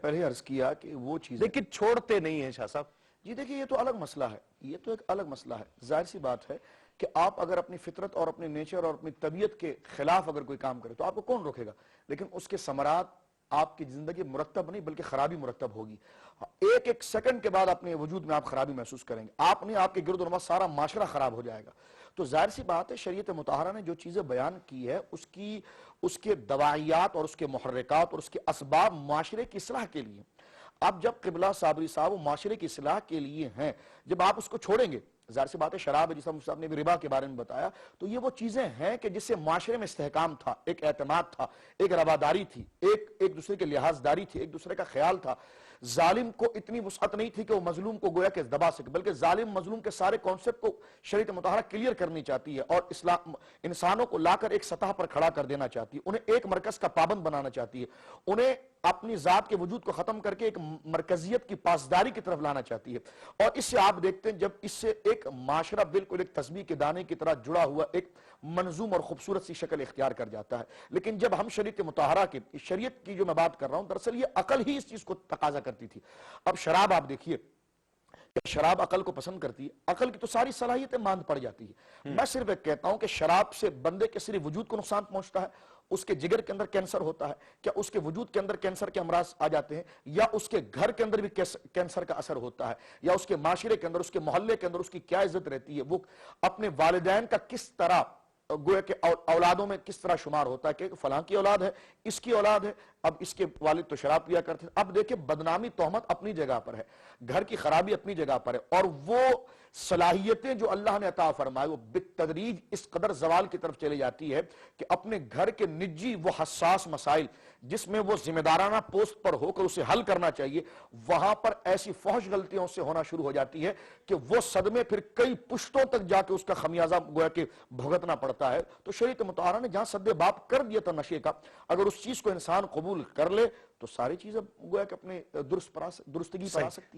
پہلے ہی عرض کیا کہ وہ چیزیں لیکن چھوڑتے نہیں ہیں شاہ صاحب. جی دیکھیں یہ تو الگ مسئلہ ہے، یہ تو ایک الگ مسئلہ ہے. ظاہر سی بات ہے کہ آپ اگر اپنی فطرت اور اپنی نیچر اور اپنی طبیعت کے خلاف اگر کوئی کام کرے تو آپ کو کون روکے گا؟ لیکن اس کے ثمرات آپ کی زندگی مرتب نہیں بلکہ خرابی مرتب ہوگی. ایک ایک سیکنڈ کے بعد اپنے وجود میں آپ خرابی محسوس کریں گے. آپ نہیں، آپ کے گرد و نواح سارا معاشرہ خراب ہو جائے گا. تو ظاہر سی بات ہے شریعت مطہرہ نے جو چیزیں بیان کی ہے اس کے دواعیات اور اس کے محرکات اور اس کے اسباب معاشرے کی اصلاح کے لیے. اب جب قبلہ صابری صاحب معاشرے کی اصلاح کے لیے ہیں، جب آپ اس کو چھوڑیں گے، ظاہر سی بات ہے شراب ہے، جس طرح صاحب نے بھی ربا کے بارے میں بتایا، تو یہ وہ چیزیں ہیں کہ جس سے معاشرے میں استحکام تھا، ایک اعتماد تھا، ایک رواداری تھی، ایک دوسرے کے لحاظ داری تھی، ایک دوسرے کا خیال تھا. ظالم کو اتنی وسعت نہیں تھی کہ وہ مظلوم کو گویا کہ دبا سکے، بلکہ ظالم مظلوم کے سارے کانسیپٹ کو شریعت مطہرہ کلیئر کرنی چاہتی ہے اور انسانوں کو لا کر ایک سطح پر کھڑا کر دینا چاہتی ہے. انہیں ایک مرکز کا پابند بنانا چاہتی ہے. انہیں اپنی ذات کے وجود کو ختم کر کے ایک مرکزیت کی پاسداری کی طرف لانا چاہتی ہے. اور اس سے آپ دیکھتے ہیں جب اس سے ایک معاشرہ بالکل ایک تسبیح کے دانے کی طرح جڑا ہوا ایک منظوم اور خوبصورت سی شکل اختیار کر جاتا ہے. لیکن جب ہم شریعت مطہرہ کی شریعت کی جو میں بات کر رہا ہوں، دراصل یہ عقل ہی اس چیز کو تقاضا کرتی تھی. اب شراب آپ دیکھیے کہ شراب عقل کو پسند کرتی ہے، عقل کی تو ساری صلاحیتیں ماند پڑ جاتی ہے. میں صرف ایک کہتا ہوں کہ شراب سے بندے کے صرف وجود کو نقصان پہنچتا ہے، اس کے جگر کے اندر کینسر ہوتا ہے، کیا اس کے وجود کے اندر کینسر کے امراض آ جاتے ہیں، یا اس کے گھر کے اندر بھی کینسر کا اثر ہوتا ہے، یا اس کے معاشرے کے اندر، اس کے محلے کے اندر اس کی کیا عزت رہتی ہے، وہ اپنے والدین کا کس طرح گویا کہ اولادوں میں کس طرح شمار ہوتا ہے کہ فلاں کی اولاد ہے، اس کی اولاد ہے. اب اس کے والد تو شراب پیا کرتے ہیں. اب دیکھیں بدنامی تہمت اپنی جگہ پر ہے، گھر کی خرابی اپنی جگہ پر ہے، اور وہ صلاحیتیں جو اللہ نے عطا فرمائے وہ بالتدریج اس قدر زوال کی طرف چلی جاتی ہے کہ اپنے گھر کے نجی وہ حساس مسائل جس میں وہ ذمہ دارانہ پوسٹ پر ہو کر اسے حل کرنا چاہیے، وہاں پر ایسی فحش غلطیوں سے ہونا شروع ہو جاتی ہے کہ وہ صدمے پھر کئی پشتوں تک جا کے اس کا خمیازہ گویا کہ بھگتنا پڑتا ہے. تو شریعت مطہرہ نے جہاں سد باب کر دیا تھا نشے کا، اگر اس چیز کو انسان قبول کر لے تو ساری چیزیں گویا کہ اپنے درستگی پر آ سکتی ہے.